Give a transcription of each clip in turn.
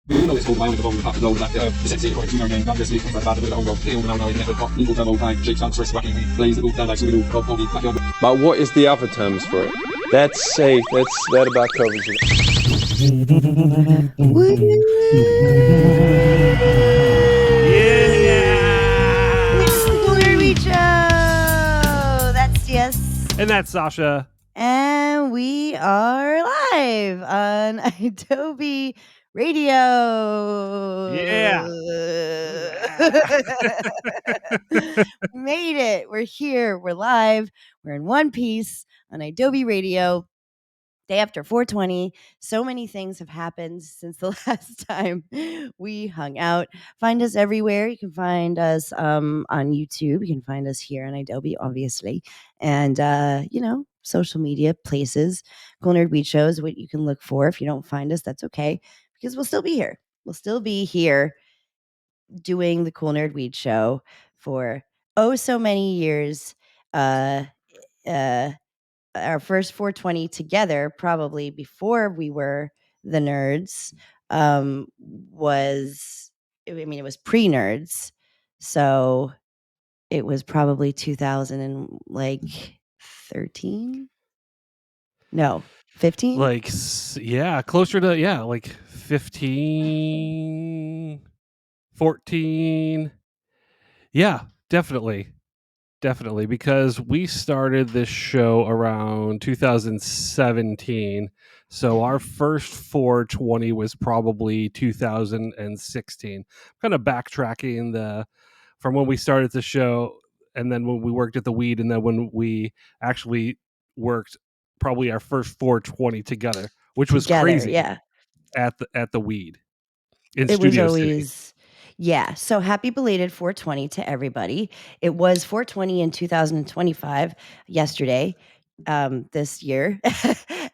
Uno è scopo anche con fatto da essenzia come prima che grande sleep per parte della Hongo e una in pop in demo time shake sounds rest rocking plays the boot down like so pop pop backyard. But what is the other terms for it? That's safe. That about covers it. Yeah! It's the Cooler Reach Show! That's yes. And that's Sasha. And we are live on idobi Radio. Yeah. We made it. We're here. We're live. We're in one piece on idobi Radio. Day after 420. So many things have happened since the last time we hung out. Find us everywhere. You can find us on YouTube. You can find us here on idobi, obviously. And, social media places. Cool Nerd Weed Show is what you can look for. If you don't find us, that's okay, because we'll still be here. We'll still be here doing the Cool Nerd Weed Show for so many years. Our first 420 together, probably before we were the nerds, was, it was pre-nerds. So it was probably 2013? No, 15? Like, yeah, closer to, like 15, 14. Yeah, definitely. Definitely, because we started this show around 2017. So our first 420 was probably 2016. Kind of backtracking from when we started the show, and then when we worked at the weed, and then when we actually worked probably our first 420 together, which was crazy. Yeah. At the weed in It was Studio City. always, yeah. So happy belated 420 to everybody. It was 420 in 2025 yesterday, this year.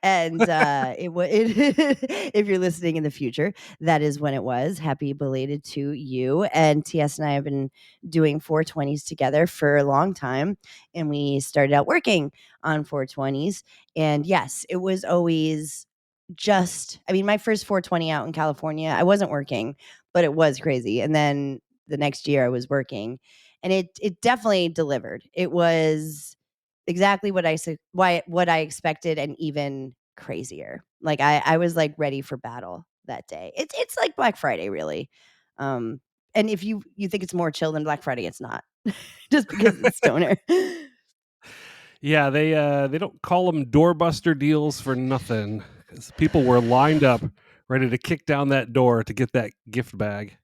And if you're listening in the future, that is when it was. Happy belated to you. And TS and I have been doing 420s together for a long time. And we started out working on 420s. And yes, it was always my first 420 out in California, I wasn't working, but it was crazy. And then the next year I was working, and it definitely delivered. It was exactly what I expected, and even crazier. Like I was like ready for battle that day. It's like Black Friday, really. And if you think it's more chill than Black Friday, it's not. Just because it's stoner. Yeah, they don't call them doorbuster deals for nothing. 'Cause people were lined up, ready to kick down that door to get that gift bag.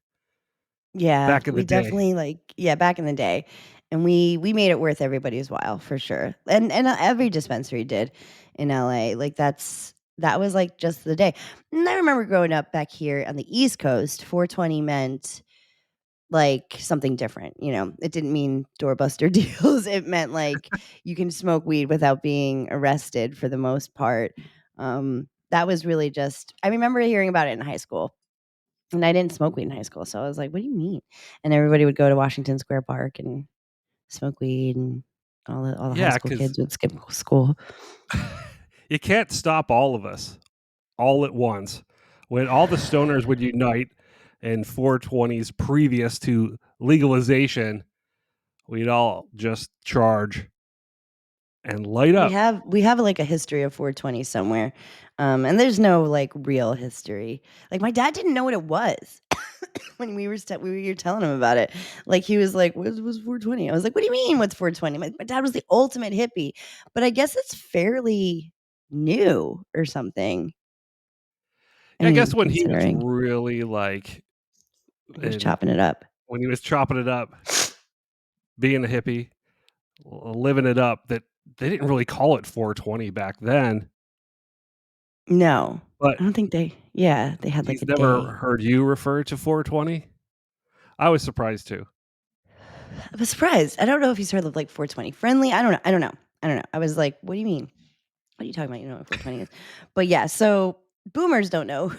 Yeah, Back in the we day. definitely back in the day, and we made it worth everybody's while for sure. And every dispensary did in LA. Like that was like just the day. And I remember growing up back here on the East Coast, 420 meant like something different. It didn't mean doorbuster deals. It meant like you can smoke weed without being arrested for the most part. That was really just, I remember hearing about it in high school. And I didn't smoke weed in high school, so I was like, "What do you mean?" And everybody would go to Washington Square Park and smoke weed, and all the high school 'cause kids would skip school. you can't stop all of us all at once. When all the stoners would unite in 420s previous to legalization, we'd all just charge and light up. We have like a history of 420 somewhere, and there's no like real history. Like my dad didn't know what it was when we were telling him about it. Like he was like, "What's 420?" I was like, "What do you mean? What's 420?" My dad was the ultimate hippie, but I guess it's fairly new or something. Yeah, I guess when he was considering really like he was chopping it up. when he was chopping it up, being a hippie, living it up, that they didn't really call it 420 back then. No, But I don't think they had like he's a never day. heard you refer to 420. I was surprised too. I was surprised. I don't know if he's heard of like 420 friendly. I don't know. I was like, what do you mean? What are you talking about? You know what 420 is? But yeah, so boomers don't know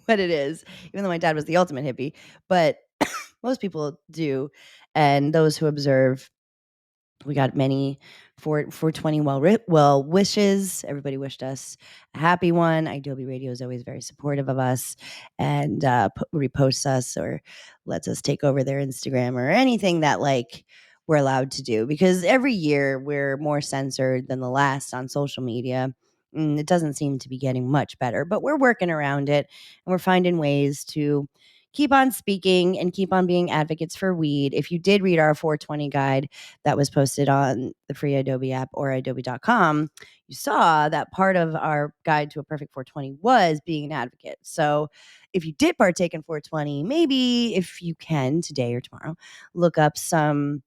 what it is, even though my dad was the ultimate hippie. But most people do, and those who observe We got many 420 well wishes. Everybody wished us a happy one. Idobi Radio is always very supportive of us and reposts us or lets us take over their Instagram or anything that like we're allowed to do, because every year we're more censored than the last on social media. It doesn't seem to be getting much better, but we're working around it and we're finding ways to keep on speaking and keep on being advocates for weed. If you did read our 420 guide that was posted on the free Adobe app or idobi.com, you saw that part of our guide to a perfect 420 was being an advocate. So if you did partake in 420, maybe if you can today or tomorrow, look up some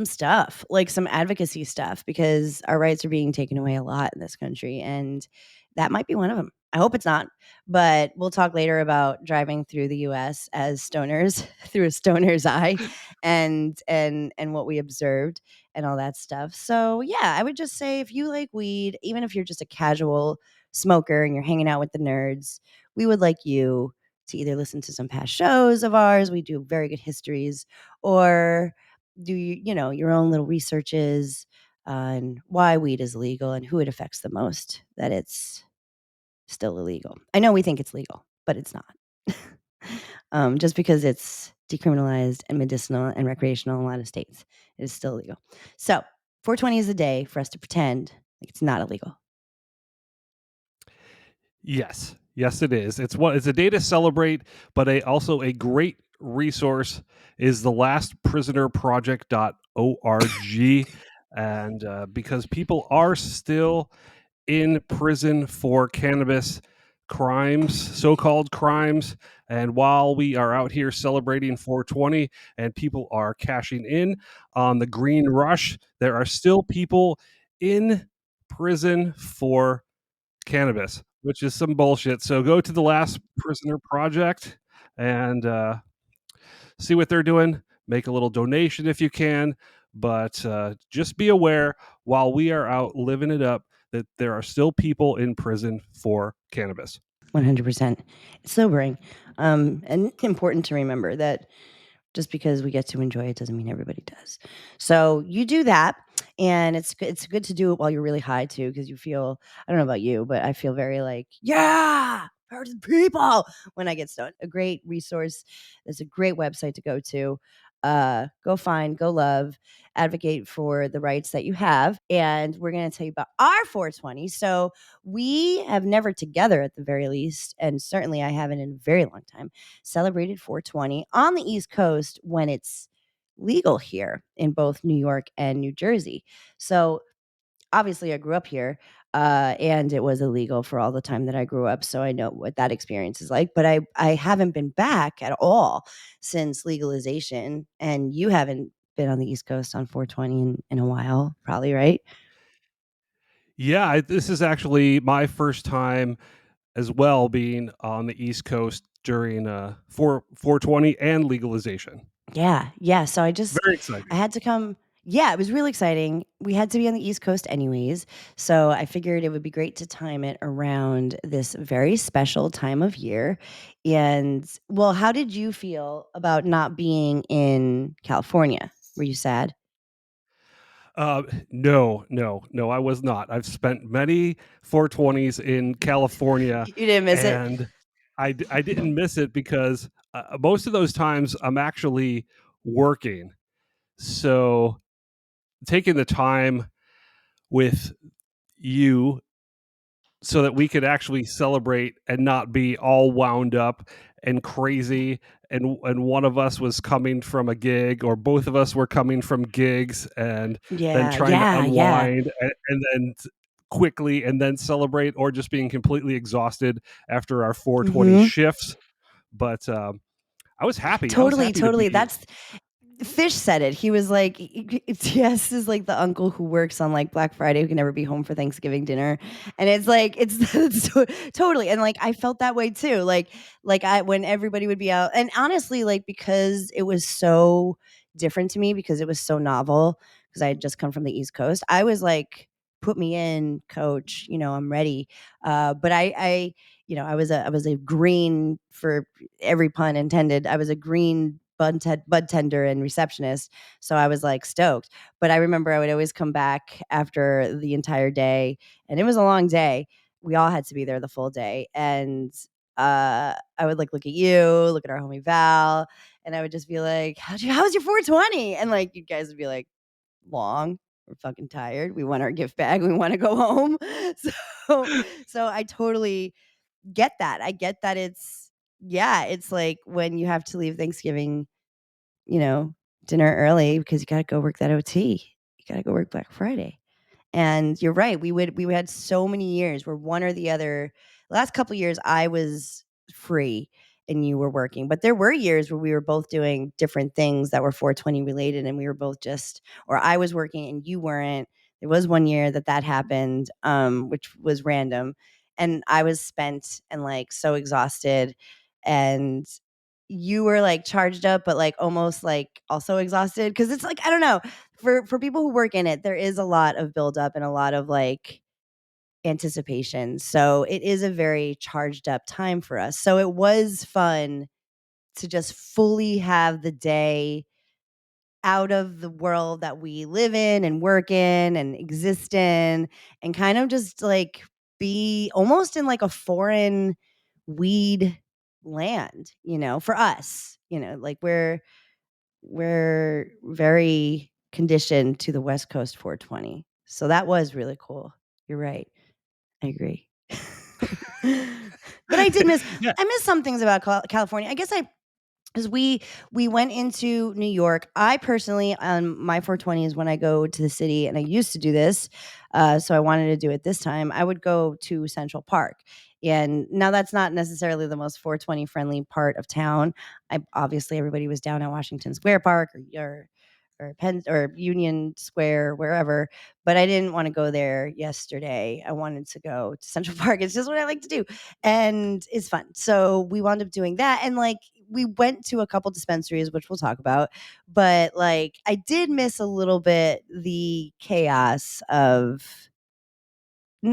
stuff, like some advocacy stuff, because our rights are being taken away a lot in this country, and that might be one of them. I hope it's not, but we'll talk later about driving through the US as stoners through a stoner's eye and what we observed and all that stuff. So, yeah, I would just say if you like weed, even if you're just a casual smoker and you're hanging out with the nerds, we would like you to either listen to some past shows of ours. We do very good histories, or do your own little researches on why weed is legal and who it affects the most that it's still illegal. I know we think it's legal, but it's not. Just because it's decriminalized and medicinal and recreational in a lot of states, it is still illegal. So 420 is a day for us to pretend like it's not illegal. Yes, it is. It's a day to celebrate, but also a great resource is the lastprisonerproject.org. And because people are still in prison for cannabis crimes, so-called crimes, and while we are out here celebrating 420 and people are cashing in on the green rush, there are still people in prison for cannabis, which is some bullshit. So go to the Last Prisoner Project and see what they're doing. Make a little donation if you can, but just be aware while we are out living it up that there are still people in prison for cannabis. 100%. It's sobering. And important to remember that just because we get to enjoy it doesn't mean everybody does. So you do that, and it's good to do it while you're really high too, because you feel, I don't know about you, but I feel very like, yeah, power to the people when I get stoned. A great resource. There's a great website to go to. Go find, go love, advocate for the rights that you have. And we're going to tell you about our 420. So we have never together, at the very least, and certainly I haven't in a very long time, celebrated 420 on the East Coast when it's legal here in both New York and New Jersey. So obviously I grew up here, and it was illegal for all the time that I grew up. So I know what that experience is like, but I haven't been back at all since legalization. And you haven't been on the East Coast on 420 in a while, probably, right? Yeah, this is actually my first time as well being on the East Coast during 420 and legalization. Yeah, yeah. So Very I exciting. had to come. Yeah, it was really exciting. We had to be on the East Coast anyways. So I figured it would be great to time it around this very special time of year. And well, how did you feel about not being in California? Were you sad? No, I was not. I've spent many 420s in California, You didn't miss it? and I didn't miss it because most of those times I'm actually working. So taking the time with you so that we could actually celebrate and not be all wound up and crazy, and one of us was coming from a gig or both of us were coming from gigs and then Yeah, trying to yeah, yeah. unwind and then quickly and then celebrate, or just being completely exhausted after our 420 Hmm. shifts. But I was happy. I was Totally, happy to totally. be. That's Fish said it. He was like, "Yes, is like the uncle who works on like Black Friday who can never be home for Thanksgiving dinner," and it's like it's totally. And like I felt that way too. Like I when everybody would be out, and honestly, like because it was so different to me because it was so novel because I had just come from the East Coast. I was like, "Put me in, coach. I'm ready." But I I was a green, for every pun intended. I was a green bud tender and receptionist. So I was like stoked. But I remember I would always come back after the entire day, and it was a long day. We all had to be there the full day, and I would like look at you, look at our homie Val, and I would just be like, how was your 420? And like you guys would be like, long. We're fucking tired. We want our gift bag. We want to go home. So I totally get that. I get that it's like when you have to leave Thanksgiving, dinner early because you got to go work that OT. You got to go work Black Friday. And you're right. We had so many years where one or the other. Last couple years, I was free and you were working, but there were years where we were both doing different things that were 420 related, and we were both or I was working and you weren't. There was one year that happened, which was random, and I was spent and like so exhausted, and you were like charged up, but like almost like also exhausted because it's like I don't know for people who work in it, there is a lot of buildup and a lot of like anticipation. So it is a very charged up time for us. So it was fun to just fully have the day out of the world that we live in and work in and exist in, and kind of just like be almost in like a foreign weed land, for us, like we're very conditioned to the West Coast 420. So that was really cool. You're right. I agree. But I did miss Yeah. I miss some things about California. I guess because we went into New York. I personally, my 420 is when I go to the city, and I used to do this, so I wanted to do it this time. I would go to Central Park, and now that's not necessarily the most 420 friendly part of town. Obviously everybody was down at Washington Square Park or Penn or Union Square, wherever. But I didn't want to go there yesterday. I wanted to go to Central Park. It's just what I like to do, and it's fun. So we wound up doing that, and like we went to a couple dispensaries, which we'll talk about. But like I did miss a little bit the chaos of.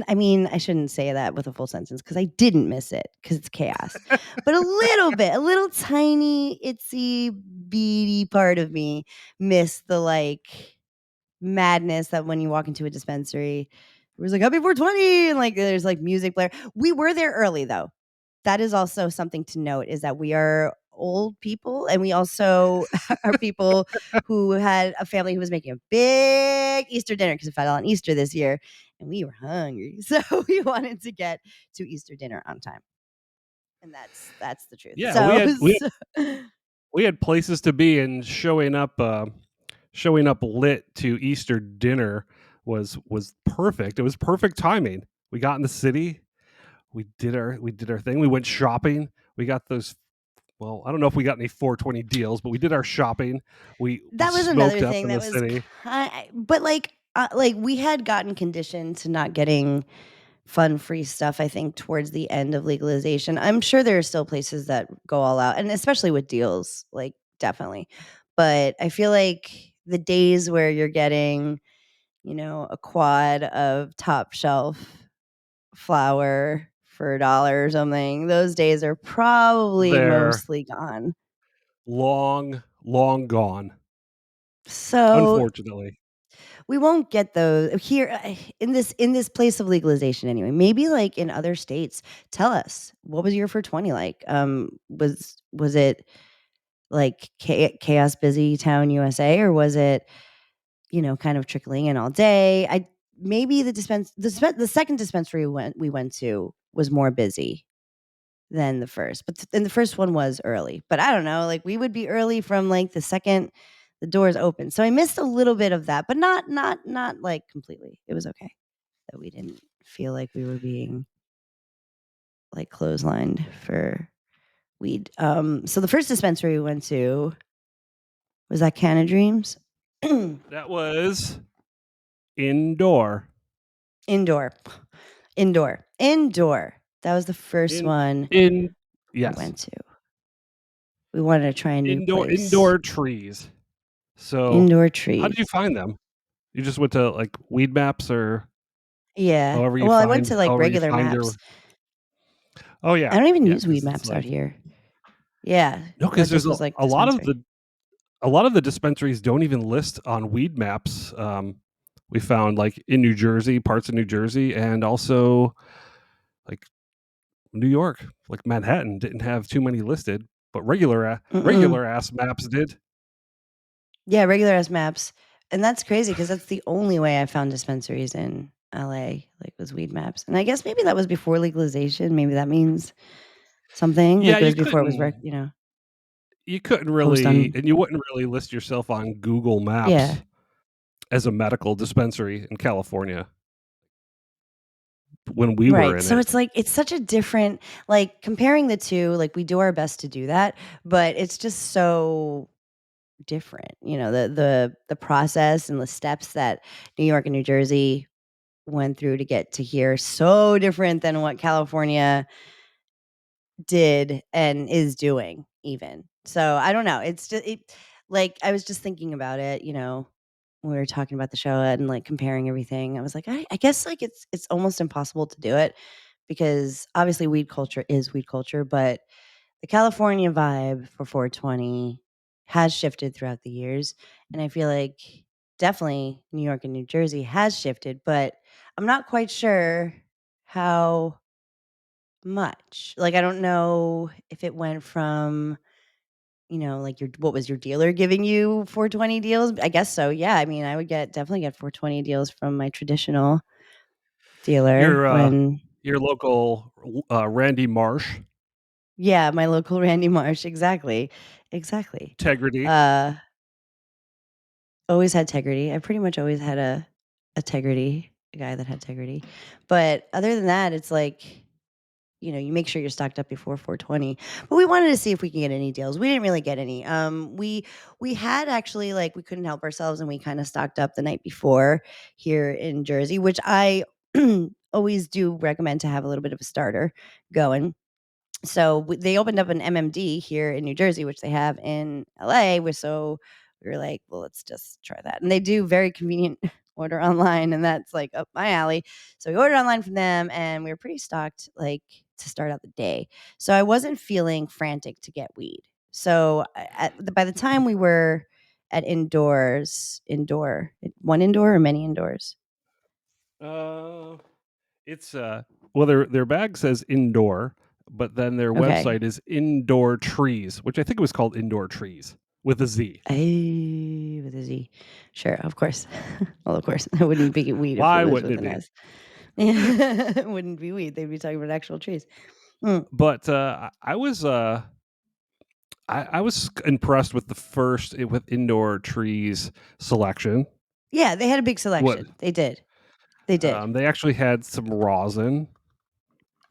I mean, I shouldn't say that with a full sentence because I didn't miss it because it's chaos. But a little bit, a little tiny, itsy, beady part of me missed the like madness that when you walk into a dispensary, it was like happy 420 and like there's like music blaring. We were there early though. That is also something to note is that we are old people and we also are people who had a family who was making a big Easter dinner because it fell on Easter this year and we were hungry. So we wanted to get to Easter dinner on time. And that's the truth. Yeah, So we had places to be, and showing up lit to Easter dinner was perfect. It was perfect timing. We got in the city. We did our thing. We went shopping. We got those. Well, I don't know if we got any 420 deals, but we did our shopping. We that was smoked another up thing in that the was city. but like we had gotten conditioned to not getting fun free stuff, I think, towards the end of legalization. I'm sure there are still places that go all out, and especially with deals, like definitely. But I feel like the days where you're getting, a quad of top shelf flour for $1 or something, those days are probably They're mostly gone. long gone. So Unfortunately, we won't get those here in this place of legalization anyway. Maybe like in other states. Tell us, what was your 420 like? Was it like chaos busy town USA, or was it, kind of trickling in all day? Maybe the second dispensary we went to was more busy than the first, but and the first one was early. But I don't know, like we would be early from like the second the doors open. So I missed a little bit of that, but not like completely. It was okay that we didn't feel like we were being like clotheslined for weed. So the first dispensary we went to was that Canna Dreams. that was indoor. Indoor. Indoor. That was the first In one in we yes, went to. We wanted to try a new place. indoor trees. So, Indoor how did you trees. find them? You just went to like Weed Maps or Yeah. Well, I went to like however you regular find maps. your. Oh I yeah, don't even yeah, use Weed because it's Maps out like here. Yeah. no, That because just there's was like a lot of dispensary. a lot of the dispensaries don't even list on weed maps. We found like in New Jersey, parts of New Jersey, and also like New York, like Manhattan didn't have too many listed, but Mm-mm. regular ass maps did. Yeah, regular ass maps. And that's crazy because that's the only way I found dispensaries in LA, like was weed maps. And I guess maybe that was before legalization. Maybe that means something. Yeah, Like it was before it was you couldn't post really, on. and you wouldn't really list yourself on Google Yeah. Maps as a medical dispensary in California when we were Right. in So it. it's like it's such a different, like comparing the two, like we do our best to do that, but it's just so different. The process and the steps that New York and New Jersey went through to get to here, so different than what California did and is doing even. So I don't know. It's just like I was just thinking about it, when we were talking about the show and like comparing everything. I was like, I guess like it's almost impossible to do it because obviously weed culture is weed culture, but the California vibe for 420 has shifted throughout the years. And I feel like definitely New York and New Jersey has shifted, but I'm not quite sure how much. Like, I don't know if it went from, like what was your dealer giving you 420 deals? I guess so. Yeah. I mean, I would definitely get 420 deals from my traditional dealer Your when, your local Randy Marsh, yeah, my local Randy Marsh. Exactly. Exactly. Integrity. Uh, Always had integrity. I pretty much always had a guy that had integrity. But other than that, it's like, you make sure you're stocked up before 420. But we wanted to see if we can get any deals. We didn't really get any. We had actually like we couldn't help ourselves and we kind of stocked up the night before here in Jersey, which I always do recommend to have a little bit of a starter going. So they opened up an MMD here in New Jersey, which they have in LA. So we were like, well, let's just try that. And they do very convenient order online, and that's like up my alley. So we ordered online from them, and we were pretty stocked, like to start out the day. So I wasn't feeling frantic to get weed. So by the time we were at one indoor or many indoors. Uh, it's well, their bag says indoor, but then their Okay. website is Indoor Trees, which I think it was called Indoor Trees with a Z. With a Z. Sure, of course. Well, of course. It wouldn't be weed if it Why was wouldn't with it an be? S. It wouldn't be weed. They'd be talking about actual trees. Mm. But I was impressed with the first with Indoor Trees selection. Yeah, they had a big What selection. They did. They did. they actually had some rosin,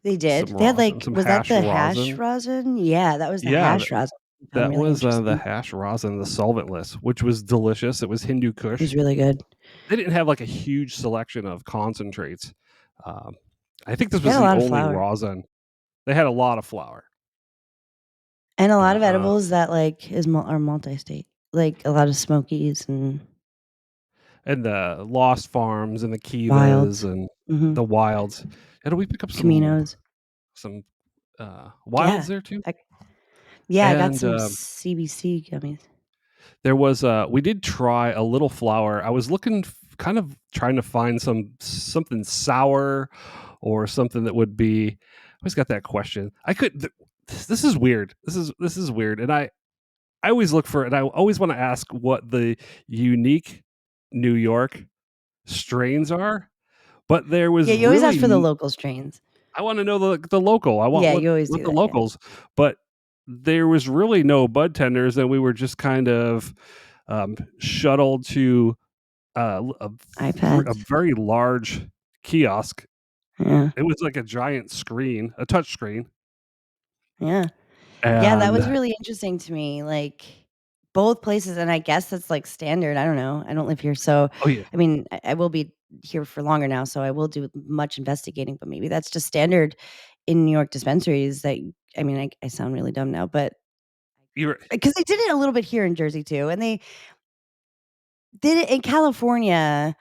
They did. They had like, some was that hash the hash rosin. rosin? Yeah, that was the Yeah, hash rosin. I found that really was the interesting. hash rosin, the solventless, which was delicious. It was Hindu It was Kush. really good. They didn't have like a huge selection of concentrates. Um, I think this They was had a the lot of only flour rosin. They had a lot of flour. and a lot of Uh, edibles that like are multi-state. Like a lot of smokies and and the Lost Farms and the Kivas wilds. and Hmm. the Wilds. And we pick up Caminos. some Wilds Yeah. there too. I, yeah, I got And some CBC gummies. there was we did try a little flour. I was looking kind of trying to find something sour or something that would be. I always got that question. I could. This is weird. This is weird, and I always look for, and I always want to ask what the unique New York strains are. But there was Yeah, you always really, ask for the local strains. I want to know the local. I want Yeah, you always what do the that, yeah. locals. But there was really no bud tenders, and we were just kind of shuttled to a iPads. very large kiosk. Yeah, It was like a giant screen, a touch screen, yeah. Yeah, that was and really interesting to me, like, both places, and I guess that's, like, standard, I don't know, I don't live here, so, oh yeah, I mean, I will be here for longer now, so I will do much investigating, but maybe that's just standard in New York dispensaries that I mean, I sound really dumb now, but you're because they did it a little bit here in Jersey too, and they did it in California.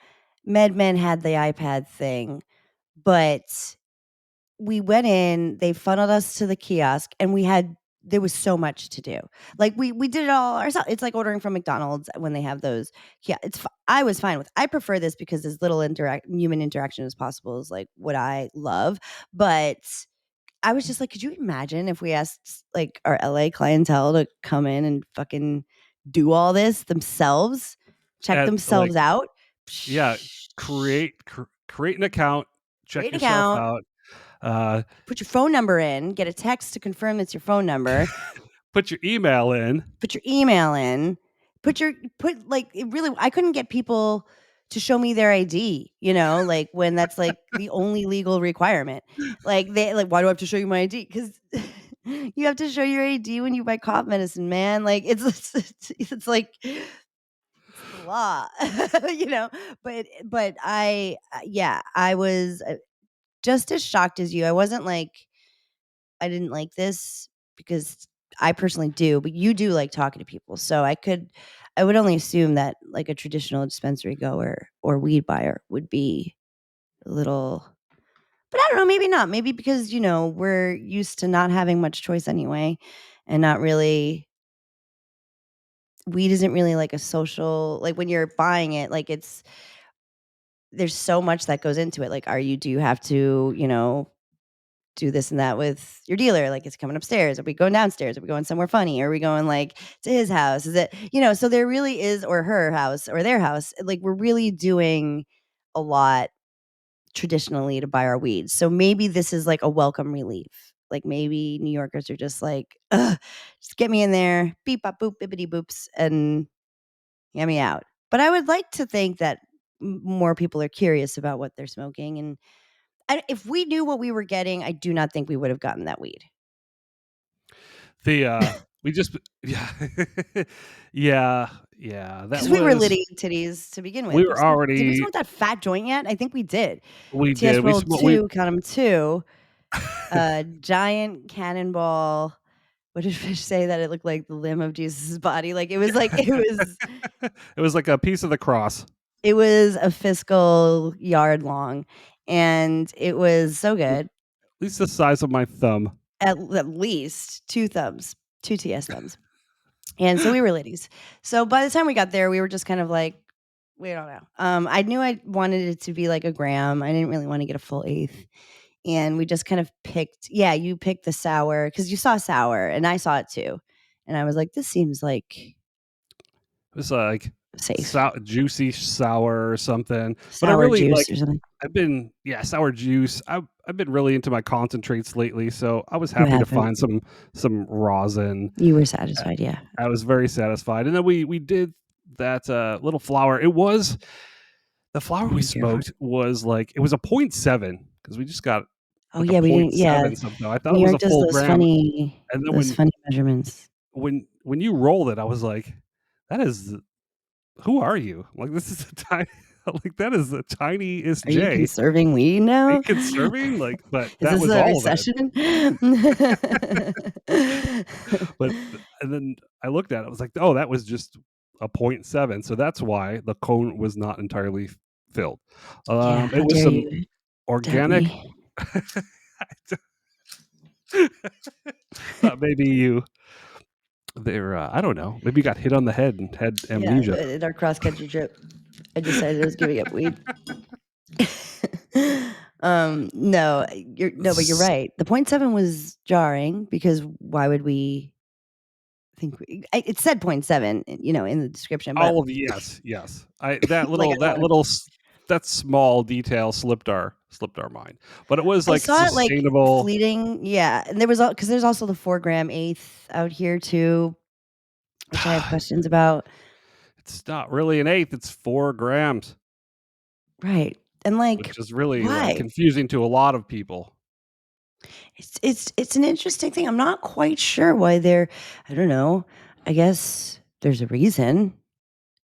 MedMen had the iPad thing, but we went in, they funneled us to the kiosk, and we had there was so much to do. Like we did it all ourselves. It's like ordering from McDonald's when they have those. Yeah, I was fine with. I prefer this because as little human interaction as possible is like what I love. But I was just like, could you imagine if we asked like our LA clientele to come in and fucking do all this themselves, check At like themselves out? yeah, Psh, create an account, check create an yourself account, out, uh, put your phone number in, get a text to confirm it's your phone number, put your email in. put your email in, put like it really I couldn't get people to show me their ID, like when that's like the only legal requirement. Like they like, why do I have to show you my ID? Because you have to show your ID when you buy cough medicine, man. Like it's like it's the law, you know. But yeah, I was just as shocked as you. I wasn't like I didn't like this because I personally do, but you do like talking to people. So I would only assume that like a traditional dispensary goer or weed buyer would be a little, but I don't know, maybe not. Maybe because, we're used to not having much choice anyway and not really, weed isn't really like a social, like when you're buying it, like there's so much that goes into it. Like, do you have to, do this and that with your dealer? Like, it's coming upstairs. Are we going downstairs? Are we going somewhere funny? Are we going like to his house? Is it, so there really is, or her house or their house. Like, we're really doing a lot traditionally to buy our weeds. So maybe this is like a welcome relief. Like maybe New Yorkers are just like, ugh, just get me in there, beep, bop, boop, bippity boops, and get me out. But I would like to think that more people are curious about what they're smoking. And if we knew what we were getting, I do not think we would have gotten that weed. We just yeah yeah that Because we were was litty titties to begin with. we were Did we already smoke that fat joint yet? I think we did. we TS did we roll sm- we 2, count them 2. Giant cannonball. What did Fish say that it looked like the limb of Jesus' body? Like it was it was like a piece of the cross. it was a fiscal yard long, and it was so At good. least the size of my thumb. At least 2 thumbs, 2 TS thumbs. And so we were ladies. So by the time we got there, we were just kind of like, we don't know. I knew I wanted it to be like a gram. I didn't really want to get a full eighth. And we just kind of picked, yeah, you picked the sour because you saw sour and I saw it too. And I was like, this seems like It was like safe. juicy sour or something. But I Sour really juice or something. I've been sour juice. I've been really into my concentrates lately, so I was You happy to haven't. find some rosin. You were satisfied, yeah. I was very satisfied. And then we did that little flower. The flower we smoked was like it was a 0.7 because we just got Oh like a yeah, we didn't. Yeah, 0.7 somehow. I thought New it was York a does full those gram. And then funny measurements. when you rolled it, I was like, that is who are you? Like this is a tiny like that is the tiniest Are you J. conserving weed Are you now? conserving? Like, but Is that this was a all of it. recession? But and then I looked at it, I was like, oh, that was just a 0.7. So that's why the cone was not entirely filled. Yeah, It how was dare some you doubt organic. me? Thought maybe they're I don't know, maybe you got hit on the head and had Yeah, amnesia. in our cross country trip, I decided I was giving up weed. No, but you're right. The 0.7 was jarring because why would we think it said 0.7, in the description, but All of yes. I that like little I don't that want little that small detail slipped our mind, but it was I like saw it like sustainable. fleeting, yeah, and because there's also the 4-gram eighth out here too, which I have questions about. It's not really an eighth; it's 4 grams, Right, and like, which is really like why? confusing to a lot of people. It's an interesting thing. I'm not quite sure why they're. I don't know. I guess there's a reason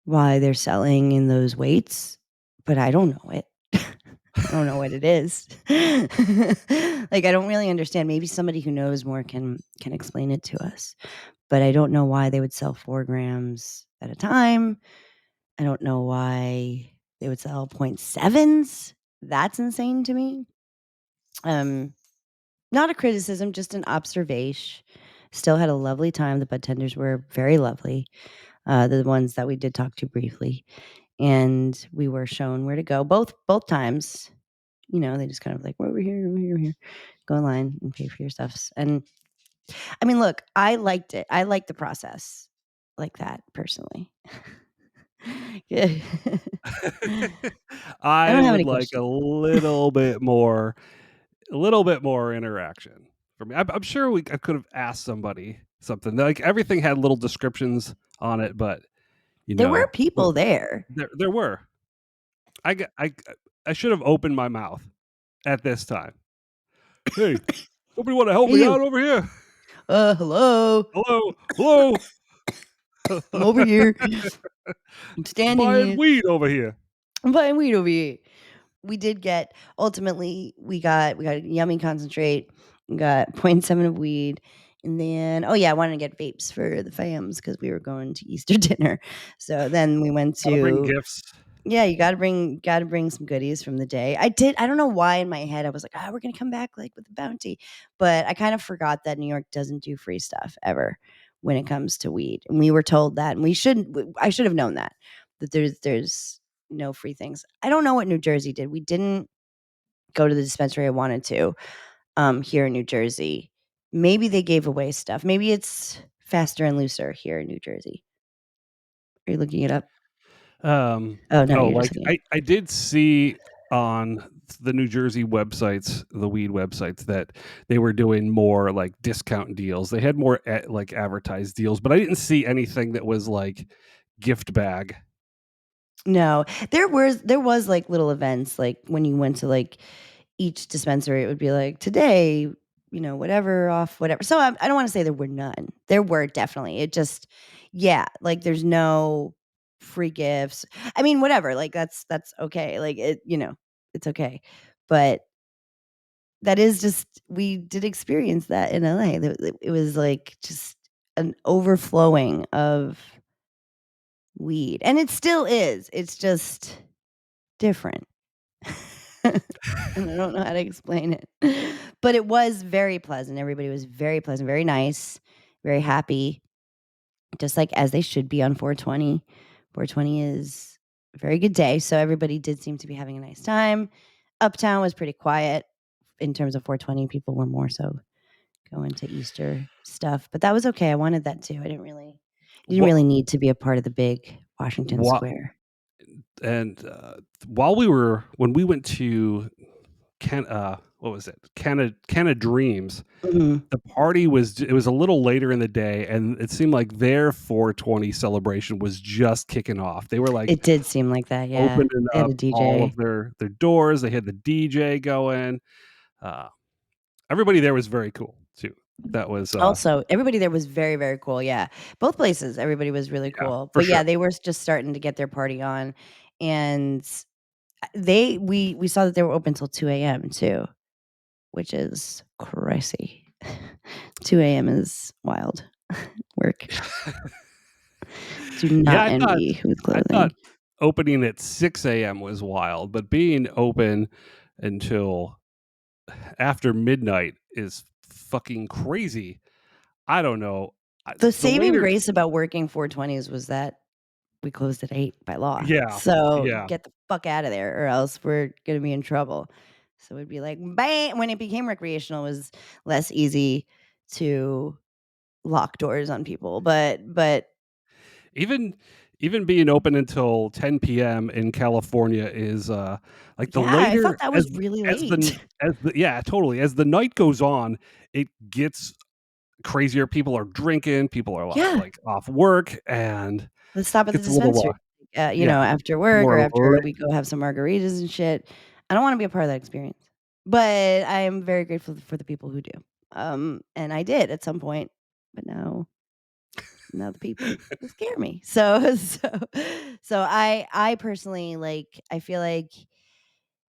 why they're selling in those weights, but I don't know it. I don't know what it is. Like I don't really understand. Maybe somebody who knows more can explain it to us. But I don't know why they would sell 4 grams at a time. I don't know why they would sell 0.7s. That's insane to me. Um, Not a criticism, just an observation. Still had a lovely time. The bud tenders were very lovely. The ones that we did talk to briefly, and we were shown where to go both times. They just kind of like, "Well, over here, over here, over here." Go in line and pay for your stuffs. And I mean, look, I liked it. I liked the process like that personally. Yeah. I I don't have would any like questions. a little bit more interaction for me. I'm sure I could have asked somebody something. Like everything had little descriptions on it, but There were what people there. there were. I got- I should have opened my mouth at this time. Hey, somebody want to help Hey, me you. out over here? Hello. Hello, hello. I'm over here. I'm I'm standing buying here. weed over here. I'm buying weed over here. We did get ultimately we got yummy concentrate, we got .7 of weed, and then I wanted to get vapes for the fams because we were going to Easter dinner. So then we went Gotta bring to gifts. you gotta bring some goodies from the day. I don't know why in my head I was like, we're gonna come back like with a bounty. But I kind of forgot that New York doesn't do free stuff ever when it comes to weed. And we were told that, and I should have known that there's no free things. I don't know what New Jersey did. We didn't go to the dispensary I wanted to here in New Jersey. Maybe they gave away stuff. Maybe it's faster and looser here in New Jersey. Are you looking it up? Oh no, you're just Like looking. I did see on the New Jersey websites, the weed websites, that they were doing more like discount deals. They had more like advertised deals, but I didn't see anything that was like gift bag. No, there was like little events like when you went to like each dispensary, it would be like today, whatever off whatever. So I don't want to say there were none. There were definitely. It just, yeah, like there's no free gifts. I mean, whatever. Like that's okay. Like it's okay. But that is just we did experience that in LA. It was like just an overflowing of weed, and it still is. It's just different. And I don't know how to explain it. But it was very pleasant. Everybody was very pleasant, very nice, very happy, just like as they should be on 420. 420 is a very good day. So everybody did seem to be having a nice time. Uptown was pretty quiet in terms of 420. People were more so going to Easter stuff, but that was okay. I wanted that too. I didn't What really need to be a part of the big Washington what Square. and when we went to what was it? Canada Dreams. Mhm. The party it was a little later in the day, and it seemed like their 420 celebration was just kicking off. They were like It did seem like that, yeah. opening They had up a all of DJ. their doors. They had the DJ going. Uh, Everybody there was very cool too. That was Also, everybody there was very, very cool, yeah. Both places, everybody was really yeah, cool. for But yeah, sure. they were just starting to get their party on, and we saw that they were open till 2 a.m. too, which is crazy. 2 a.m. is wild work. Do Yeah, not envy with I thought clothing. opening at 6 a.m. was wild, but being open until after midnight is fucking crazy. I don't know. The The saving later, grace about working 420s was that we closed at 8 by law. yeah, So yeah. get the fuck out of there or else we're gonna be in trouble. So it'd be like, bang. When it became recreational, it was less easy to lock doors on people. But Even even being open until 10 p.m. in California is like the yeah, I thought later that was really late. as the yeah, totally. As the night goes on, it gets crazier. People are drinking, people are Yeah. like off work, and Let's stop at the gets a little dispensary, yeah, after work or more after we go have some margaritas and shit. I don't wanna be a part of that experience. But I am very grateful for the people who do. And I did at some point, but now the people scare me. So so I personally, like, I feel like,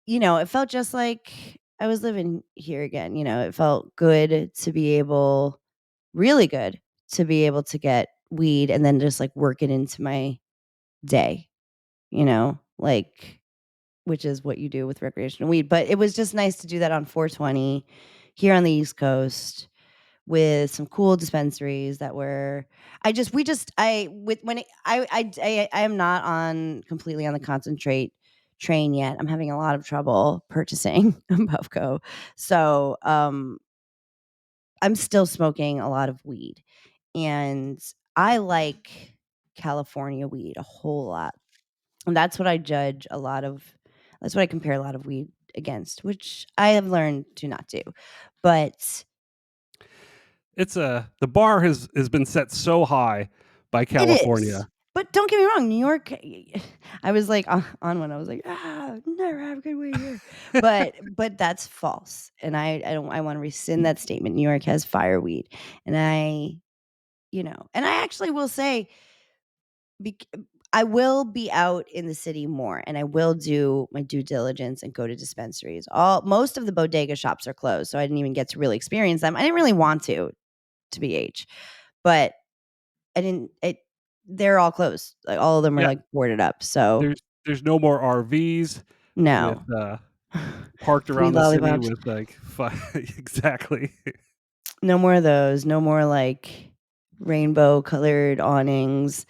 it felt just like I was living here again. It felt good to be able really good to be able to get weed and then just like work it into my day, like, which is what you do with recreational weed. But it was just nice to do that on 420 here on the East Coast with some cool dispensaries that were. I am not on completely on the concentrate train yet. I'm having a lot of trouble purchasing Puffco, so I'm still smoking a lot of weed, and I like California weed a whole lot. And that's what I judge a lot of. That's what I compare a lot of weed against, which I have learned to not do. But The bar has been set so high by it is. California. But don't get me wrong, New York. I was like on one. I was like, never have good weed here. But that's false, and I don't. I want to rescind that statement. New York has fire weed, and and I actually will say, bec- I will be out in the city more, and I will do my due diligence and go to dispensaries. Most of the bodega shops are closed, so I didn't even get to really experience them. I didn't really want to BH, but I didn't. They're all closed. Like all of them are Yeah, like boarded up. So there's no more RVs with no, parked free around the city lollipops. with like exactly. No more of those. No more like rainbow colored awnings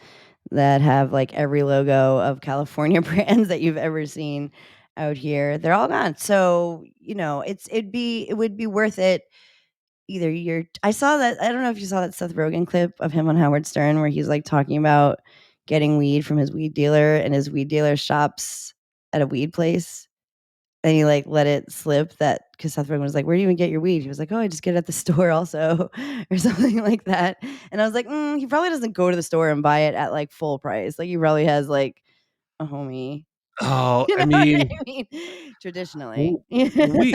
that have like every logo of California brands that you've ever seen out here. They're all gone. So, it would be worth it. I saw that. I don't know if you saw that Seth Rogen clip of him on Howard Stern where he's like talking about getting weed from his weed dealer, and his weed dealer shops at a weed place. And he like let it slip that because Seth Rogen was like, "Where do you even get your weed?" He was like, "Oh, I just get it at the store, also," or something like that. And I was like, he probably doesn't go to the store and buy it at like full price. Like he probably has like a homie. Oh, You I know what I mean, mean? Traditionally, w- we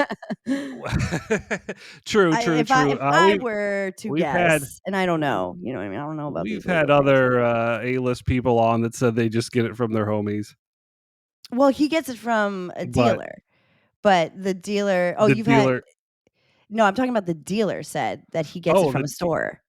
true, true, if I true. if I were to We've had guess, and I don't know, you know what I mean? I don't know about we've these had legal things. other A-list people on that said they just get it from their homies, Well, he gets it from a but dealer, but the dealer. Oh, the you've had. dealer. No, I'm talking about the dealer said that he gets it Oh, from a store.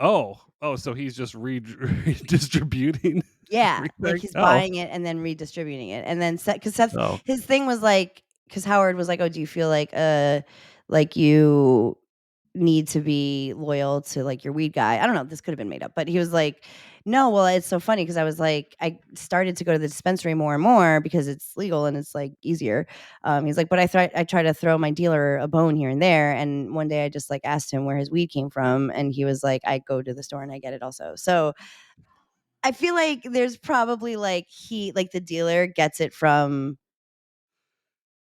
so he's just redistributing Yeah, like everything. he's Oh, buying it and then redistributing it, and then because Seth, oh, his thing was like, because Howard was like, "Oh, do you feel like you need to be loyal to like your weed guy?" I don't know. This could have been made up, but he was like, "No, well, it's so funny because I was like, I started to go to the dispensary more and more because it's legal and it's like easier." He's like, "But I try to throw my dealer a bone here and there, and one day I just like asked him where his weed came from, and he was like, I go to the store and I get it also." So I feel like there's probably like the dealer gets it from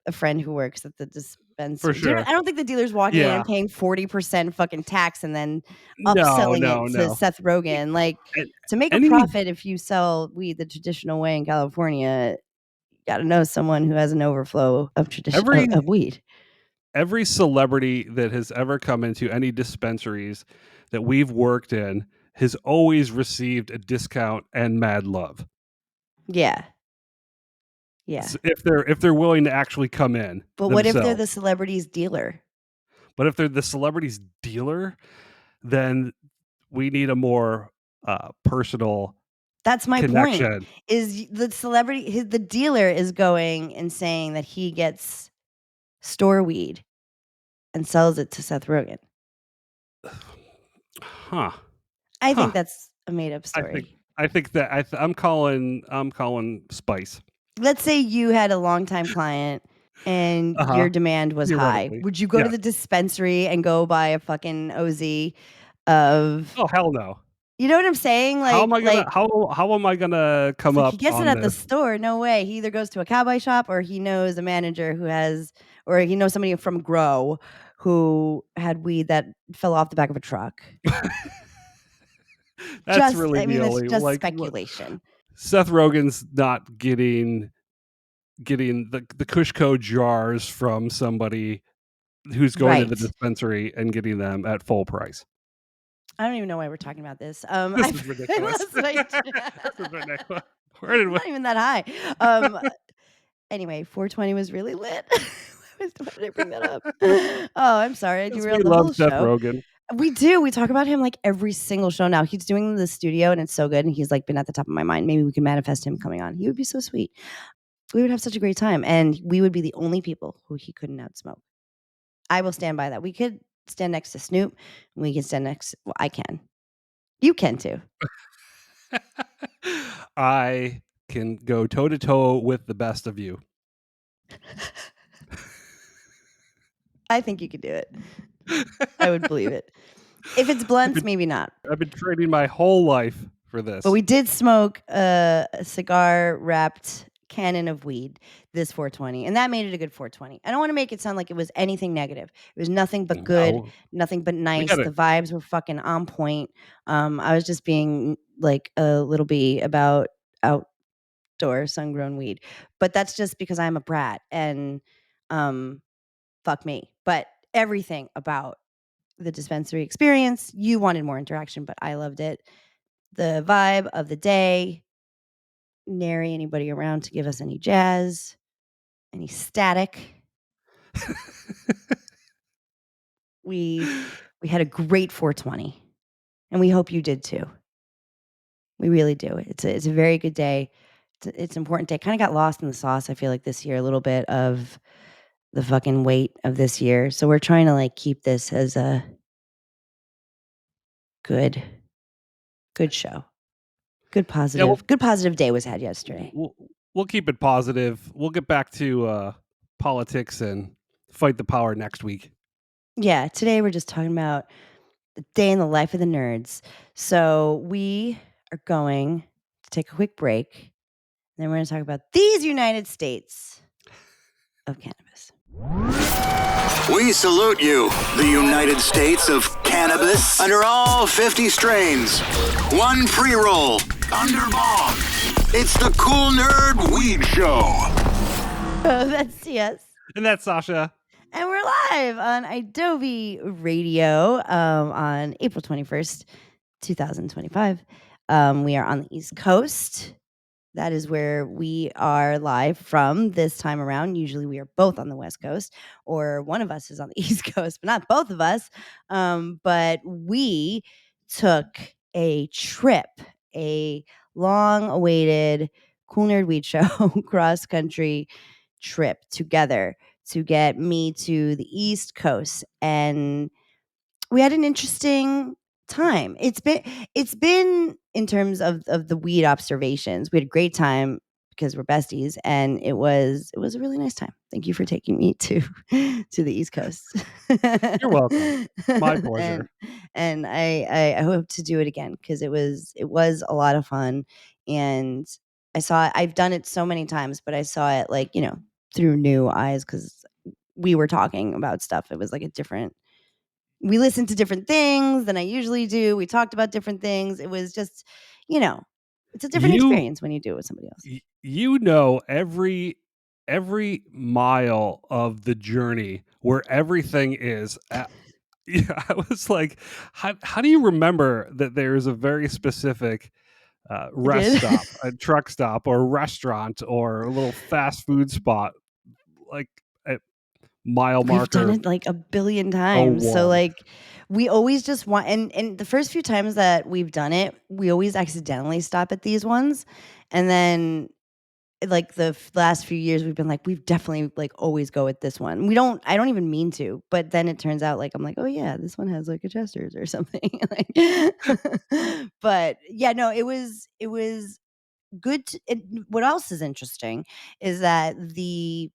a friend who works at the for dispensary. sure. I don't think the dealer's walking in Yeah. and paying 40% fucking tax and then No, upselling it no, to no. Seth Rogen. Like And to make a any profit if you sell weed the traditional way in California, you got to know someone who has an overflow of tradition of every weed. every celebrity that has ever come into any dispensaries that we've worked in has always received a discount and mad love. Yeah. Yeah. If they're willing to actually come in But what if they're the themselves. celebrity's dealer? But if they're the celebrity's dealer, then we need a more personal That's my point. connection. Is the celebrity the dealer is going and saying that he gets store weed and sells it to Seth Rogen. Huh. I Huh. think that's a made up I think story. I think that I'm calling Spice. Let's say you had a longtime client and Uh-huh. your demand was high. Theoretically. Would you go to Yes. the dispensary and go buy a fucking OZ of Oh, hell no. you know what I'm saying? How am I gonna It's come like he up gets it on at the this? store. No way. He either goes to a cowboy shop or he knows a manager who has, or he knows somebody from Grow who had weed that fell off the back of a truck. That's really I the mean, it's only just like speculation. Seth Rogen's not getting the Kushco jars from somebody who's going to the Right. dispensary and getting them at full price. I don't even know why we're talking about this. This I is ridiculous. lost my This is ridiculous. Where did we? not even that high. Anyway, 420 was really lit. Why did I bring that up? Oh, I'm sorry. I Because we derailed the love whole Seth show. Rogen. We do. We talk about him like every single show now. He's doing the studio and it's so good. And he's like been at the top of my mind. Maybe we can manifest him coming on. He would be so sweet. We would have such a great time. And we would be the only people who he couldn't outsmoke. I will stand by that. We could stand next to Snoop. And we can stand next. Well, I can. You can too. I can go toe to toe with the best of you. I think you could do it. I would believe it. If it's blunts, maybe not. I've been training my whole life for this. But we did smoke a cigar wrapped cannon of weed this 420, and that made it a good 420. I don't want to make it sound like it was anything negative. It was nothing but good, No, nothing but we nice. got The it. vibes were fucking on point. I was just being like a little bee about outdoor sun-grown weed, but that's just because I'm a brat and fuck me. But everything about the dispensary experience, you wanted more interaction, but I loved it. The vibe of the day, nary anybody around to give us any jazz, any static. We had a great 420, and we hope you did too. We really do. It's a very good day. It's an important day. Kind of got lost in the sauce, I feel like, this year, a little bit of the fucking weight of this year. So we're trying to like keep this as a good show. Good Yeah, positive day was had yesterday. we'll keep it positive. We'll get back to politics and fight the power next week. Yeah, today we're just talking about the day in the life of the nerds. So we are going to take a quick break. And then we're going to talk about these United States of cannabis. We salute you, the United States of cannabis, under all 50 strains. One pre-roll, under bomb. It's the Cool Nerd Weed Show. Oh, that's CS. And that's Sasha. And we're live on idobi Radio on April 21st, 2025. We are on the East Coast. That is where we are live from this time around. Usually we are both on the West Coast, or one of us is on the East Coast, but not both of us. But we took a trip, a long-awaited Cool Nerd Weed Show cross-country trip together to get me to the East Coast. And we had an interesting time. It's been in terms of the weed observations. We had a great time because we're besties, and it was a really nice time. Thank you for taking me to the East Coast. You're welcome. My pleasure. And I hope to do it again because it was a lot of fun. And I've done it so many times, but I saw it like, through new eyes because we were talking about stuff. It was like we listened to different things than I usually do. We talked about different things. It was just, it's a different experience when you do it with somebody else. Every mile of the journey where everything is at, yeah, I was like, how do you remember that there's a very specific rest stop, a truck stop, or a restaurant, or a little fast food spot, like at mile marker? We've done it like a billion times. So like we always just want, and the first few times that we've done it, we always accidentally stop at these ones. And then like the last few years we've been like, we've definitely like always go with this one. I don't even mean to, but then it turns out like, I'm like, oh yeah, this one has like a Chester's or something. But yeah, no, it was good. What else is interesting is that the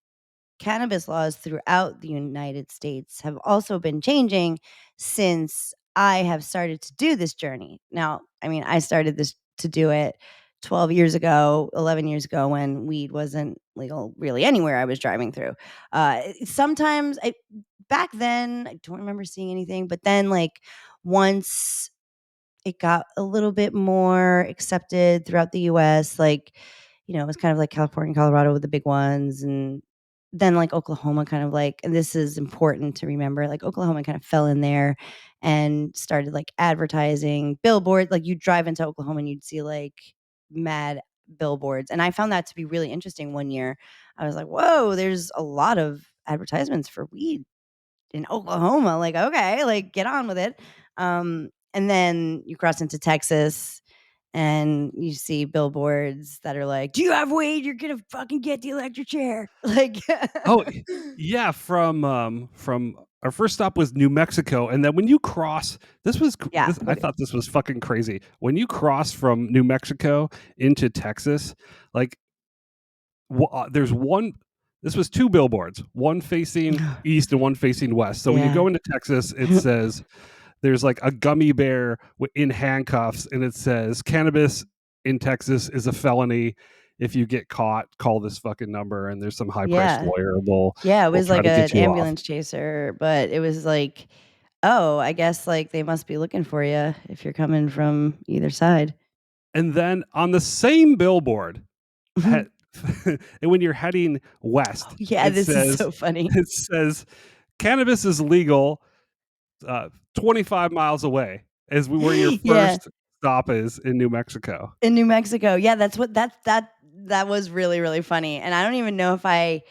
cannabis laws throughout the United States have also been changing since I have started to do this journey. Now, I mean, I started to do it 12 years ago, 11 years ago when weed wasn't legal really anywhere I was driving through. Sometimes back then, I don't remember seeing anything, but then like once it got a little bit more accepted throughout the US, like, it was kind of like California, Colorado with the big ones, and then like Oklahoma kind of like, and this is important to remember, like Oklahoma kind of fell in there and started like advertising billboard. Like you drive into Oklahoma and you'd see like mad billboards. And I found that to be really interesting one year. I was like, whoa, there's a lot of advertisements for weed in Oklahoma. Like, okay, like get on with it. And then you cross into Texas and you see billboards that are like, "Do you have weed? You're gonna fucking get the electric chair." Like, Oh, yeah, from our first stop was New Mexico, and then when you cross, yeah, I thought this was fucking crazy. When you cross from New Mexico into Texas, like there's one. This was two billboards, one facing east and one facing west. So when you Yeah. go into Texas, it says there's like a gummy bear in handcuffs, and it says cannabis in Texas is a felony. If you get caught, call this fucking number, and there's some high-priced Yeah. lawyer will Yeah, it was try like to an get you off. ambulance chaser, but it was like, oh, I guess like they must be looking for you if you're coming from either side. And then on the same billboard, and when you're heading west, Yeah, this is so funny. it says cannabis is legal 25 miles away, as where your Yeah. first stop is in New Mexico. In New Mexico. Yeah, that's what that was really, really funny. And I don't even know if I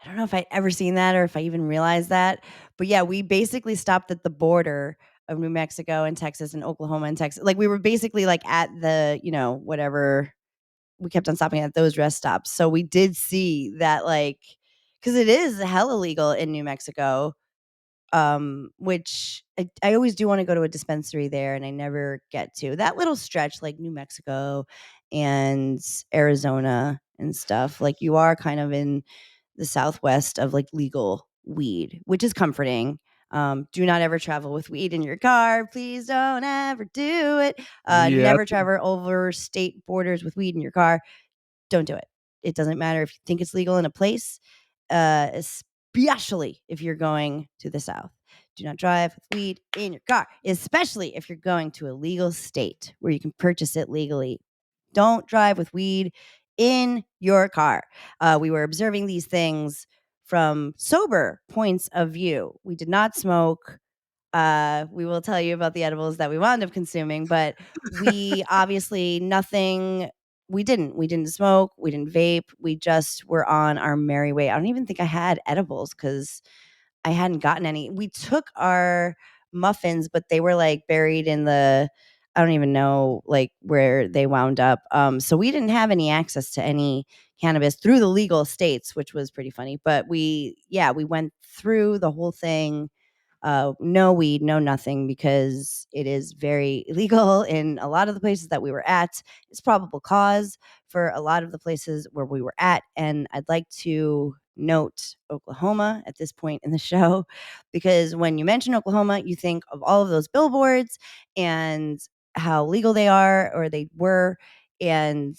don't know if I'd ever seen that or if I even realized that. But yeah, we basically stopped at the border of New Mexico and Texas and Oklahoma and Texas. Like we were basically like at the, whatever, we kept on stopping at those rest stops. So we did see that, like, because it is hella legal in New Mexico. Which I always do want to go to a dispensary there, and I never get to. That little stretch, like New Mexico and Arizona and stuff, like you are kind of in the southwest of like legal weed, which is comforting. Do not ever travel with weed in your car. Please don't ever do it. Yeah, Never travel over state borders with weed in your car. Don't do it. It doesn't matter if you think it's legal in a place, especially if you're going to the South. Do not drive with weed in your car, especially if you're going to a legal state where you can purchase it legally. Don't drive with weed in your car. We were observing these things from sober points of view. We did not smoke. We will tell you about the edibles that we wound up consuming, but we obviously we didn't smoke, we didn't vape, we just were on our merry way. I don't even think I had edibles because I hadn't gotten any. We took our muffins, but they were like buried in I don't even know like where they wound up. So we didn't have any access to any cannabis through the legal states, which was pretty funny. But we went through the whole thing, no weed, no nothing, because it is very illegal in a lot of the places that we were at. It's probable cause for a lot of the places where we were at. And I'd like to note Oklahoma at this point in the show, because when you mention Oklahoma, you think of all of those billboards and how legal they are or they were. And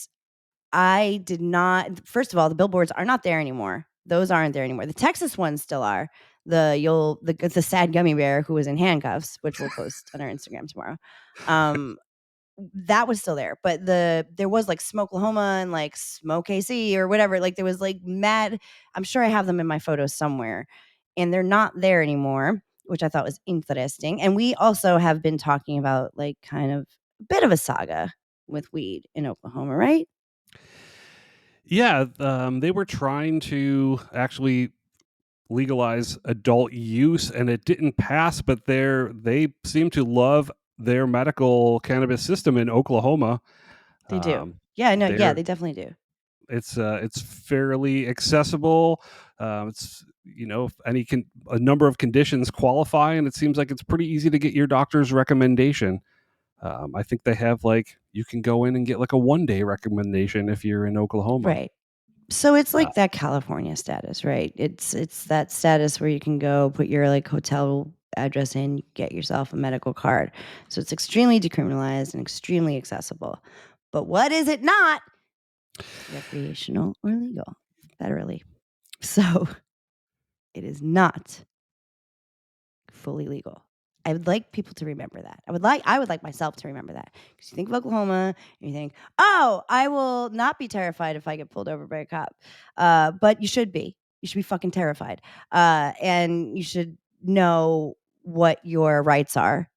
I did not. First of all, the billboards are not there anymore. Those aren't there anymore. The Texas ones still are. The sad gummy bear who was in handcuffs, which we'll post on our Instagram tomorrow. That was still there, but there was like Smokelahoma and like Smoke KC or whatever. Like there was like mad. I'm sure I have them in my photos somewhere, and they're not there anymore, which I thought was interesting. And we also have been talking about like kind of a bit of a saga with weed in Oklahoma, right? yeah. They were trying to actually legalize adult use, and it didn't pass. But they seem to love their medical cannabis system in Oklahoma. They do. Yeah, no, yeah, they definitely do. It's fairly accessible. It's if a number of conditions qualify, and it seems like it's pretty easy to get your doctor's recommendation. I think they have you can go in and get like a 1-day recommendation if you're in Oklahoma. Right. So it's like that California status, right? It's that status where you can go put your like hotel address in, get yourself a medical card. So it's extremely decriminalized and extremely accessible. But what is it not? Recreational or legal federally. So it is not fully legal. I would like people to remember that. I would like myself to remember that. Because you think of Oklahoma and you think, oh, I will not be terrified if I get pulled over by a cop. But you should be. You should be fucking terrified. And you should know what your rights are,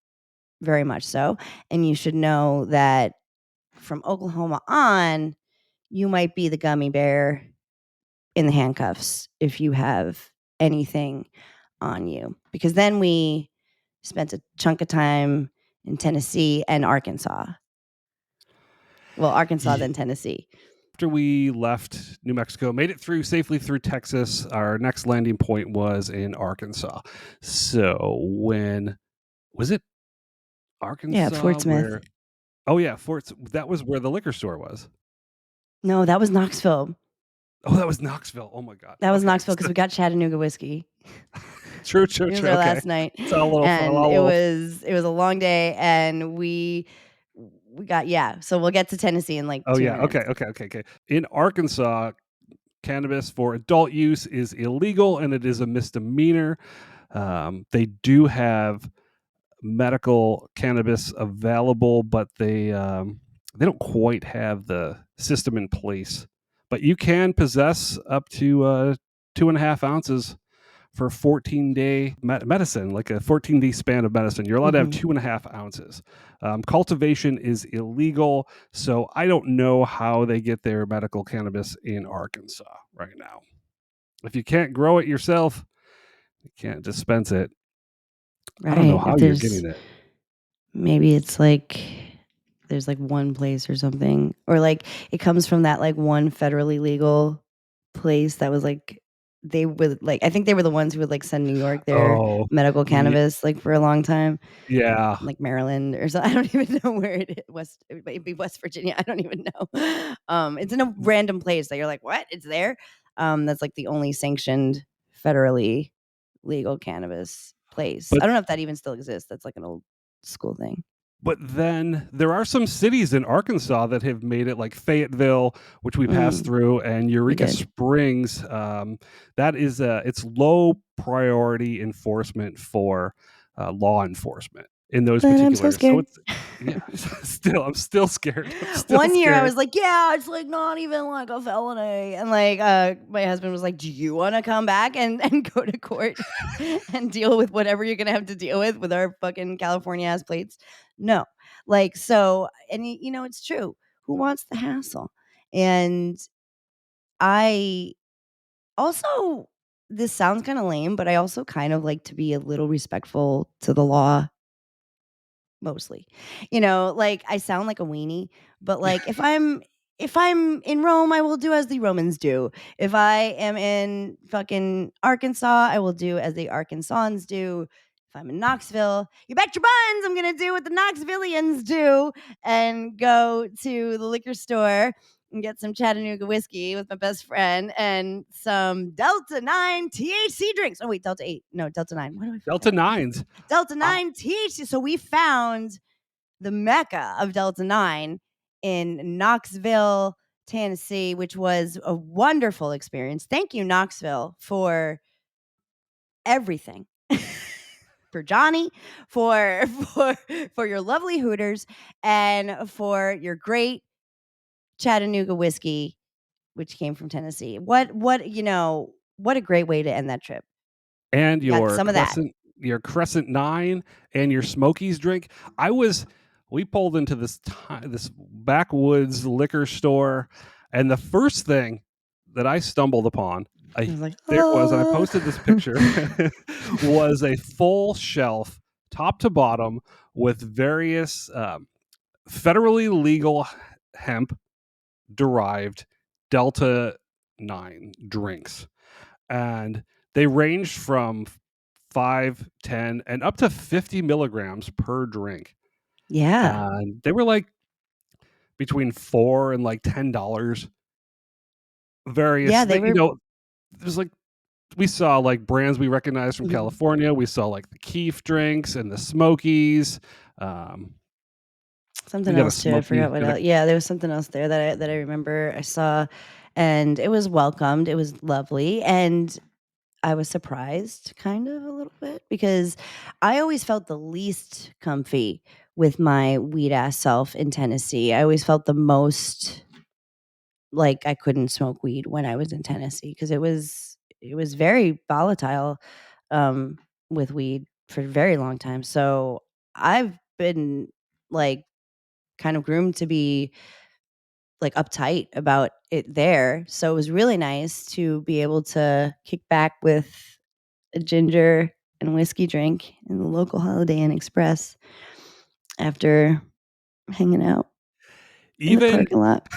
very much so. And you should know that from Oklahoma on, you might be the gummy bear in the handcuffs if you have anything on you. Because then we spent a chunk of time in Tennessee and Arkansas. Well, Arkansas, then Tennessee. After we left New Mexico, made it safely through Texas, our next landing point was in Arkansas. So when was it? Arkansas? Yeah, Fort Smith. Where? Oh yeah, that was where the liquor store was. No, that was Knoxville. Oh, that was Knoxville. Oh my God. That was Okay. Knoxville because we got Chattanooga whiskey. True. It was our last night, It's all a little and all it off. was a long day, and we got So we'll get to Tennessee in like 2 minutes. Okay. In Arkansas, cannabis for adult use is illegal and it is a misdemeanor. They do have medical cannabis available, but they don't quite have the system in place. But you can possess up to 2.5 ounces for 14-day medicine, like a 14-day span of medicine. You're allowed to have 2.5 ounces. Cultivation is illegal, so I don't know how they get their medical cannabis in Arkansas right now. If you can't grow it yourself, you can't dispense it. Right. I don't know how you're getting it. Maybe it's like there's like one place or something, or like it comes from that like one federally legal place that was like they would like. I think they were the ones who would like send New York their medical cannabis like for a long time. Yeah, like Maryland or something. I don't even know where it is. It'd be West Virginia. I don't even know. It's in a random place that you're like, what? It's there. That's like the only sanctioned federally legal cannabis place. But I don't know if that even still exists. That's like an old school thing. But then there are some cities in Arkansas that have made it, like Fayetteville, which we passed through, and Eureka Springs. That is it's low priority enforcement for law enforcement in those particular. I'm so scared. I'm still scared. One year I was like, yeah, it's like not even like a felony. And like my husband was like, do you want to come back and go to court and deal with whatever you're going to have to deal with our fucking California ass plates? No. Like, so, and you know, it's true. Who wants the hassle? And I also, this sounds kind of lame, but I also kind of like to be a little respectful to the law. Mostly, like I sound like a weenie, but like if I'm in Rome, I will do as the Romans do. If I am in fucking Arkansas, I will do as the Arkansans do. If I'm in Knoxville, you bet your buns I'm gonna do what the Knoxvillians do and go to the liquor store and get some Chattanooga whiskey with my best friend and some Delta 9 THC drinks. Oh wait, Delta 8. No, Delta 9. What do I Delta 9s. Delta 9 THC. So we found the mecca of Delta 9 in Knoxville, Tennessee, which was a wonderful experience. Thank you, Knoxville, for everything. For Johnny, for your lovely Hooters, and for your great Chattanooga whiskey, which came from Tennessee. What a great way to end that trip. And your some of that. Your Crescent 9 and your Smokies drink. We pulled into this backwoods liquor store, and the first thing that I stumbled upon, I posted this picture, was a full shelf, top to bottom, with various federally legal hemp derived Delta 9 drinks. And they ranged from 5, 10, and up to 50 milligrams per drink. Yeah. And they were like between $4 and like $10. Various, yeah, they were. There's like, we saw like brands we recognize from California. We saw like the Keef drinks and the Smokies. Something else too. I forgot what else. Yeah, there was something else there that I remember I saw, and it was welcomed. It was lovely, and I was surprised kind of a little bit because I always felt the least comfy with my weed ass self in Tennessee. I always felt the most like I couldn't smoke weed when I was in Tennessee because it was very volatile with weed for a very long time. So I've been like kind of groomed to be like uptight about it there. So it was really nice to be able to kick back with a ginger and whiskey drink in the local Holiday Inn Express after hanging out. in the Even parking lot.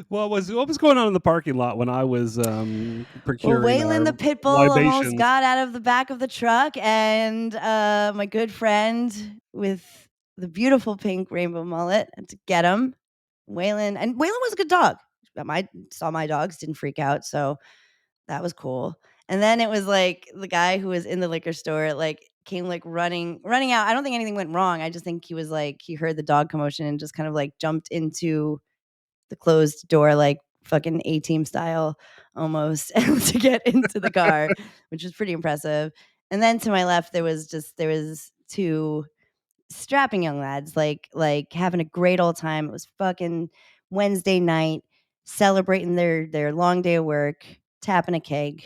what was going on in the parking lot when I was Well, procuring Waylon the our pit bull almost libations? got out of the back of the truck, and my good friend with the beautiful pink rainbow mullet had to get him. Waylon was a good dog. Saw my dogs, didn't freak out, so that was cool. And then it was like the guy who was in the liquor store came running out. I don't think anything went wrong. I just think he was he heard the dog commotion and just kind of jumped into the closed door fucking A-Team style almost to get into the car, which was pretty impressive. And then to my left there was two strapping young lads having a great old time. It was fucking Wednesday night, celebrating their long day of work, tapping a keg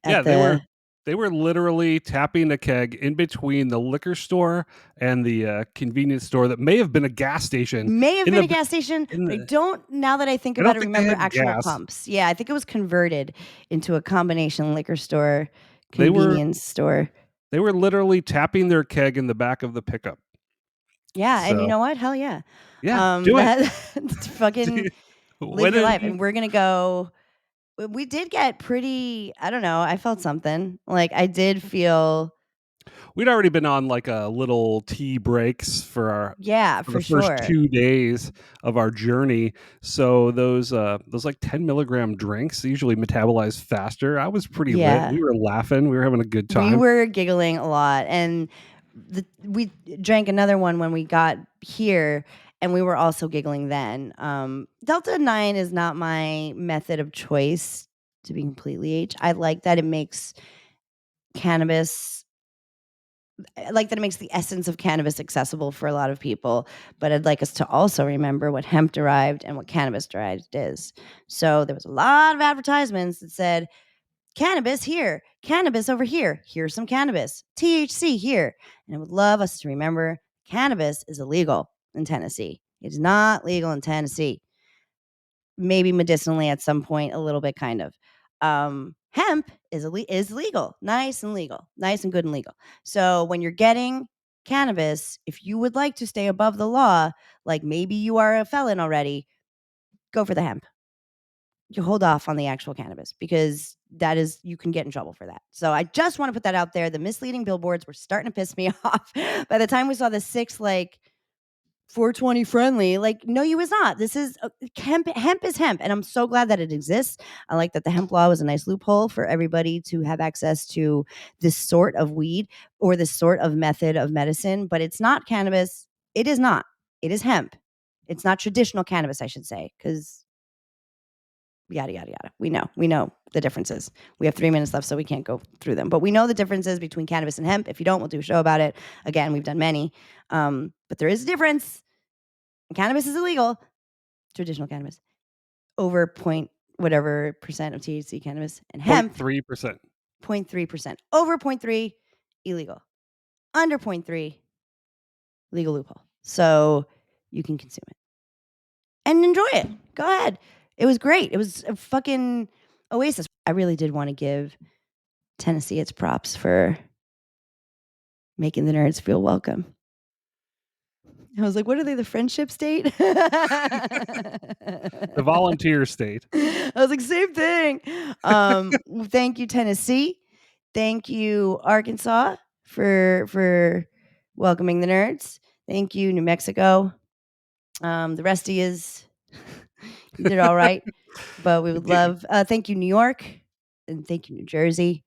Yeah, at the they were literally tapping a keg in between the liquor store and the convenience store that may have been a gas station. may have in been the a gas station, in but I the, don't, now that I think I about don't it, think they remember had actual gas. pumps. Yeah, I think it was converted into a combination liquor store, They were convenience store. they were literally tapping their keg in the back of the pickup. Yeah, and you So know what? Hell yeah. yeah, do it. That's fucking live When your life. in, And we're gonna go. We did get pretty. I don't know. I felt something. I did feel. we'd already been on a little tea breaks Yeah, for the for first sure. 2 days of our journey. So those 10 milligram drinks usually metabolize faster. I was pretty lit. Yeah, We were laughing. We were having a good we time. were giggling a lot, and we drank another one when we got here, and we were also giggling then. Delta 9 is not my method of choice, to be completely I like that it makes cannabis. I like that it makes the essence of cannabis accessible for a lot of people, but I'd like us to also remember what hemp derived and what cannabis derived is. So there was a lot of advertisements that said, cannabis here, cannabis over here, here's some cannabis, THC here. And I would love us to remember cannabis is illegal in Tennessee. It is not legal in Tennessee. Maybe medicinally at some point, a little bit kind of. Hemp is legal, nice and legal, nice and good and legal. So when you're getting cannabis, if you would like to stay above the law, maybe you are a felon already, go for the hemp. You hold off on the actual cannabis because you can get in trouble for that. So I just want to put that out there. The misleading billboards were starting to piss me off. By the time we saw the 6 420 friendly, no, you is not. This is hemp is hemp, and I'm so glad that it exists. I like that the hemp law was a nice loophole for everybody to have access to this sort of weed or this sort of method of medicine, but it's not cannabis. It is not. It is hemp. It's not traditional cannabis, I should say, because yada yada yada. We know the differences. We have 3 minutes left, so we can't go through them, but we know the differences between cannabis and hemp. If you don't, we'll do a show about it. Again, we've done many, but there is a difference. Cannabis is illegal, traditional cannabis, over point whatever percent of THC cannabis, and hemp 0.3%. 0.3%, over 0.3 illegal, under 0.3 legal loophole. So you can consume it and enjoy it. Go ahead. It was great. It was a fucking oasis. I really did want to give Tennessee its props for making the nerds feel welcome. I was like, what are they, the friendship state? The volunteer state. I was like, same thing. Thank you, Tennessee. Thank you, Arkansas, for welcoming the nerds. Thank you, New Mexico. The rest of yous, you did all right. But we would love, thank you, New York, and thank you, New Jersey.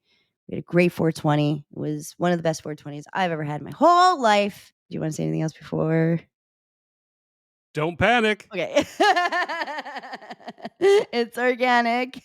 We had a great 420. It was one of the best 420s I've ever had in my whole life. Do you want to say anything else before? Don't panic. Okay. It's organic.